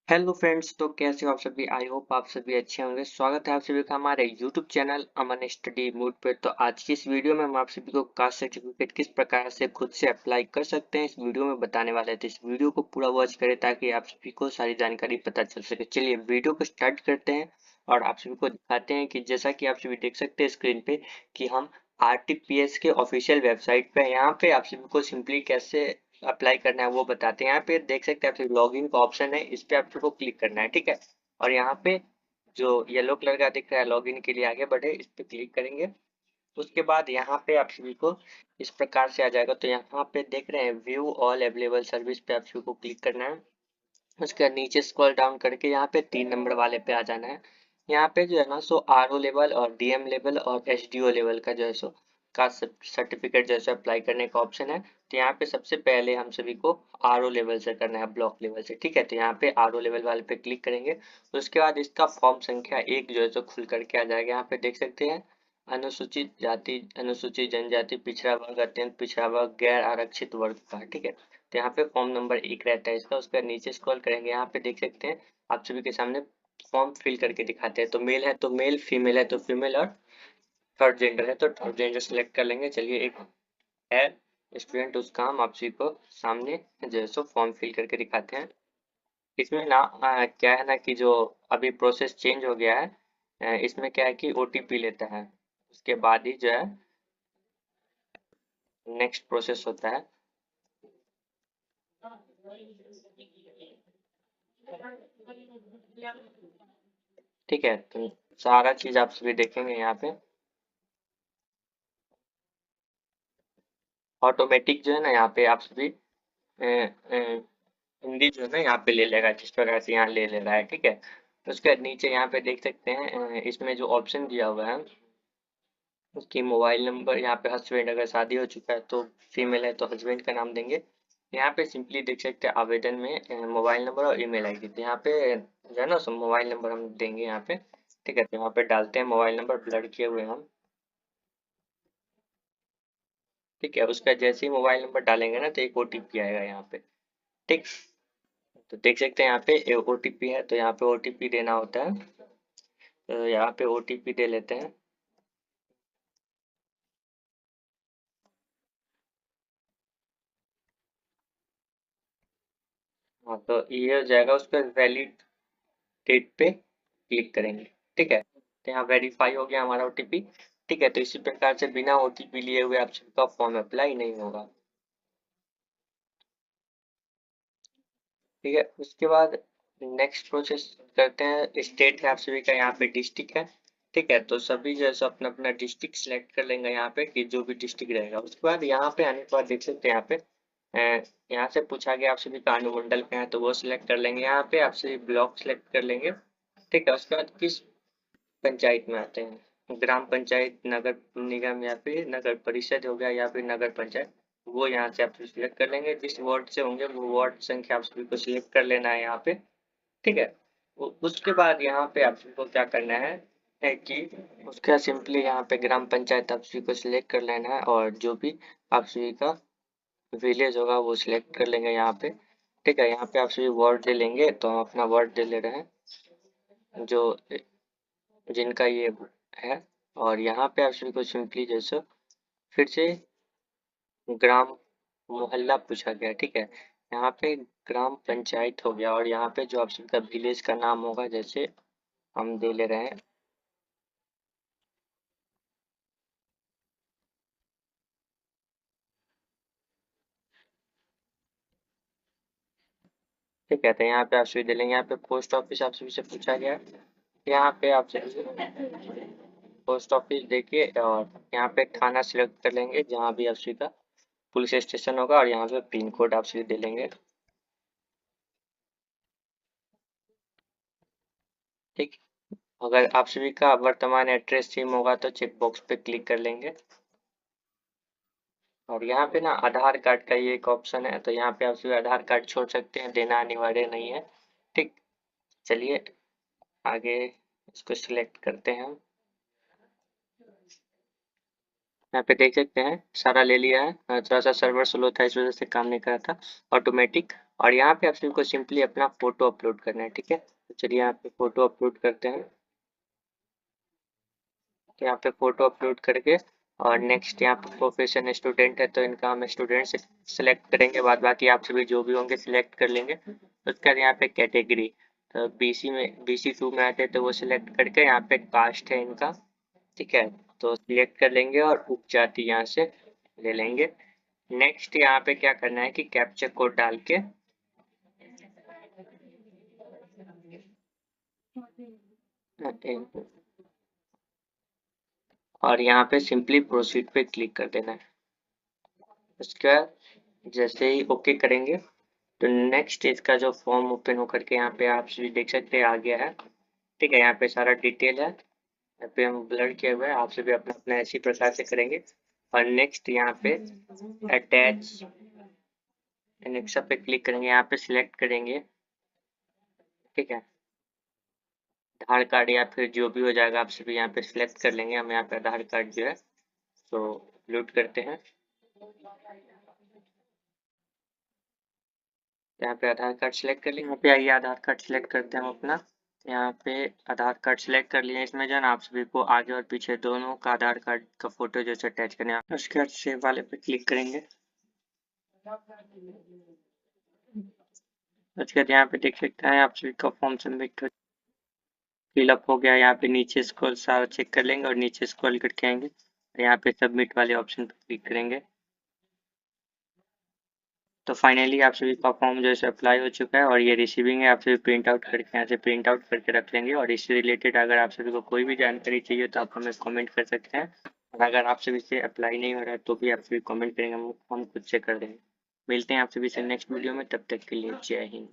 Hello friends, तो कैसे हो आप सभी। आई होप आप सभी अच्छे होंगे। स्वागत है आप सभी का हमारे यूट्यूब चैनल अमन स्टडी मूड पे। तो आज की इस वीडियो में हम आप सभी को कास्ट सर्टिफिकेट किस प्रकार से खुद से अप्लाई कर सकते हैं इस वीडियो में बताने वाले थे। इस वीडियो को पूरा वॉच करें ताकि आप सभी को सारी जानकारी पता चल सके। चलिए वीडियो को स्टार्ट करते हैं और आप सभी को दिखाते हैं कि जैसा कि आप सभी देख सकते हैं स्क्रीन पे कि हम RTPS के ऑफिशियल वेबसाइट पे यहाँ पे आप सभी को सिंपली कैसे अप्लाई करना है वो बताते हैं। यहाँ पे देख सकते हैं आप लॉगिन का ऑप्शन है, इस पे आपको क्लिक करना है, ठीक है। और यहाँ पे जो येलो कलर का दिख रहा है लॉगिन के लिए आगे बढ़े, इस पे क्लिक करेंगे। उसके बाद यहाँ पे आप सभी को इस प्रकार से आ जाएगा। तो यहाँ पे देख रहे हैं व्यू ऑल अवेलेबल सर्विस पे आप सभी को क्लिक करना है। उसके बाद नीचे स्क्रॉल डाउन करके यहाँ पे 3 नंबर वाले पे आ जाना है। यहाँ पे जो है ना सो RO लेवल और DM लेवल और SDO लेवल का जो है सो का सर्टिफिकेट जो है अप्लाई करने का ऑप्शन है। तो यहाँ पे सबसे पहले हम सभी को RO लेवल से करना है, ब्लॉक लेवल से, ठीक है। तो यहाँ पे RO लेवल वाले पे क्लिक करेंगे। उसके बाद इसका फॉर्म संख्या 1 जो है सो खुल करके आ जाएगा। यहाँ पे देख सकते हैं अनुसूचित जाति, अनुसूचित जनजाति, पिछड़ा वर्ग, अत्यंत पिछड़ा वर्ग, गैर आरक्षित वर्ग का, ठीक है। तो यहाँ पे फॉर्म नंबर 1 रहता है इसका। उसके नीचे स्क्रॉल करेंगे, यहाँ पे देख सकते हैं आप सभी के सामने फॉर्म फिल करके दिखाते हैं। तो मेल है तो मेल, फीमेल है तो फीमेल और थर्ड जेंडर है तो थर्ड जेंडर सिलेक्ट कर लेंगे। चलिए एक है स्टूडेंट, उसका हम आप सभी को सामने जो है सो फॉर्म फिल करके दिखाते हैं। इसमें ना क्या है ना कि जो अभी प्रोसेस चेंज हो गया है, इसमें क्या है कि OTP लेता है, उसके बाद ही जो है नेक्स्ट प्रोसेस होता है। ठीक है, तो सारा चीज आप सभी देखेंगे यहाँ पे ऑटोमेटिक जो है ना, यहाँ पे आप सभी हिंदी जो है ना यहाँ पे ले लेगा, जिस प्रकार से यहाँ ले ले रहा है, ठीक है। तो उसके नीचे यहाँ पे देख सकते हैं इसमें जो ऑप्शन दिया हुआ है उसकी मोबाइल नंबर, यहाँ पे हस्बैंड अगर शादी हो चुका है तो फीमेल है तो हस्बैंड का नाम देंगे। यहाँ पे सिंपली देख सकते हैं आवेदन में मोबाइल नंबर और ईमेल आईडी। तो यहाँ पे जो है ना सो मोबाइल नंबर हम देंगे यहाँ पे, ठीक है। तो यहाँ पे डालते हैं मोबाइल नंबर ब्लड किए हुए हम, ठीक है। उसका जैसे ही मोबाइल नंबर डालेंगे ना तो एक OTP आएगा यहाँ पे, ठीक। तो देख सकते हैं यहाँ पे OTP है, तो यहाँ पे OTP देना होता है। तो यहाँ पे OTP दे लेते हैं। हाँ, तो ये हो जाएगा, उस पर वैलिड डेट पे क्लिक करेंगे, ठीक है। तो यहाँ वेरीफाई हो गया हमारा OTP, ठीक है। तो इसी प्रकार से बिना OTP लिए हुए आप सबका फॉर्म अप्लाई नहीं होगा, ठीक है। उसके बाद नेक्स्ट प्रोसेस करते हैं। स्टेट है आप सभी का, यहाँ पे डिस्ट्रिक्ट है, ठीक है। तो सभी जो है सो अपना अपना डिस्ट्रिक्ट सिलेक्ट कर लेंगे यहाँ पे कि जो भी डिस्ट्रिक्ट रहेगा। उसके बाद यहाँ पे आने के बाद देख सकते हैं यहाँ पे यहाँ से पूछा गया आप सभी का अनुमंडल पे है तो वो सिलेक्ट कर लेंगे। यहाँ पे आप सभी ब्लॉक सिलेक्ट कर लेंगे, ठीक है। उसके बाद किस पंचायत में आते हैं, ग्राम पंचायत, नगर निगम या फिर नगर परिषद हो गया या फिर नगर पंचायत, वो यहाँ से आप सिलेक्ट कर लेंगे। जिस वार्ड से होंगे वो वार्ड संख्या आप सभी को सिलेक्ट कर लेना है यहाँ पे, ठीक है। उसके बाद यहाँ पे आप सभी को क्या करना है कि उसका सिंपली यहाँ पे ग्राम पंचायत आप सभी को सिलेक्ट कर लेना है और जो भी आप सभी का विलेज होगा वो सिलेक्ट कर लेंगे यहाँ पे, ठीक है। यहाँ पे आप सभी वार्ड दे लेंगे, तो हम अपना वार्ड दे ले रहे हैं जो जिनका ये है। और यहाँ पे आप सभी को सिंपली जैसे फिर से ग्राम मोहल्ला पूछा गया, ठीक है। यहाँ पे ग्राम पंचायत हो गया और यहाँ पे जो आप सभी का विलेज का नाम होगा जैसे हम दे ले रहे हैं, ठीक है। तो यहाँ पे आप सभी दे लेंगे। यहाँ पे पोस्ट ऑफिस आप सभी से पूछा गया है, यहाँ पे आप सभी पोस्ट ऑफिस देखिए और यहाँ पे थाना सिलेक्ट कर लेंगे जहाँ भी आप सभी का पुलिस स्टेशन होगा और यहाँ पे पिन कोड आप सभी दे लेंगे, ठीक। अगर आप सभी का वर्तमान एड्रेस सेम होगा तो चेक बॉक्स पे क्लिक कर लेंगे। और यहाँ पे ना आधार कार्ड का ये एक ऑप्शन है, तो यहाँ पे आप सभी आधार कार्ड छोड़ सकते हैं, देना अनिवार्य नहीं है, ठीक। चलिए आगे इसको सिलेक्ट करते हैं हम। यहाँ पे देख सकते हैं सारा ले लिया है। थोड़ा सा सर्वर स्लो था इस वजह से काम नहीं कर रहा था। ऑटोमेटिक और यहाँ पे आप सभी को सिंपली अपना फोटो अपलोड करना है। ठीक है, तो चलिए यहाँ पे फोटो अपलोड करते हैं। तो यहाँ पे फोटो अपलोड करके और नेक्स्ट यहाँ पे प्रोफेशन स्टूडेंट है तो इनका हम स्टूडेंट सेलेक्ट करेंगे, बाद बाकी आप सभी जो भी होंगे सिलेक्ट कर लेंगे। उसके बाद यहाँ पे कैटेगरी, तो बीसी में BC2 में आते हैं तो वो सिलेक्ट करके यहाँ पे कास्ट है इनका। ठीक है, तो सिलेक्ट कर लेंगे और उपजाति यहाँ से ले लेंगे। नेक्स्ट यहाँ पे क्या करना है कि कैप्चा कोड डाल के और यहाँ पे सिंपली प्रोसीड पे क्लिक कर देना है। उसके बाद जैसे ही ओके करेंगे तो नेक्स्ट इसका जो फॉर्म ओपन होकर के यहाँ पे आप सभी देख सकते हैं आ गया है। ठीक है, यहाँ पे सारा डिटेल है, यहाँ पे हम ब्लर किए हुए हैं, आप सभी अपना अपना इसी प्रकार से करेंगे। और नेक्स्ट यहाँ पे अटैच एनेक्सा पे क्लिक करेंगे, यहाँ पे सिलेक्ट करेंगे। ठीक है, आधार कार्ड या फिर जो भी हो जाएगा आप सभी यहाँ पे सिलेक्ट कर लेंगे। हम यहाँ पे आधार कार्ड जो है तो अपलोड करते हैं। यहाँ पे आधार कार्ड सिलेक्ट कर लेंगे। यहाँ पे आइए आधार कार्ड सिलेक्ट करते हैं हम अपना। यहाँ पे आधार कार्ड सिलेक्ट कर लिए। इसमें जो है आप सभी को आगे और पीछे दोनों का आधार कार्ड का फोटो जैसे अटैच करना है। उसके बाद सेव वाले पे क्लिक करेंगे। उसके बाद यहाँ पे देख सकते हैं आप सभी का फॉर्म सबमिट फिलअप हो गया। यहाँ पे नीचे स्क्रॉल सारा चेक कर लेंगे और नीचे स्क्रॉल करके आएंगे, यहाँ पे सबमिट वाले ऑप्शन पे क्लिक करेंगे। तो फाइनली आप सभी का फॉर्म जो है अप्लाई हो चुका है और ये रिसीविंग है। आप सभी प्रिंट आउट करके यहाँ से प्रिंट आउट करके रख लेंगे। और इससे रिलेटेड अगर आप सभी को कोई भी जानकारी चाहिए तो आप हमें कमेंट कर सकते हैं। और अगर आप सभी से अप्लाई नहीं हो रहा है तो भी आप सभी कमेंट करेंगे, हम खुद से कर देंगे। मिलते हैं आप सभी से नेक्स्ट वीडियो में, तब तक के लिए जय हिंद।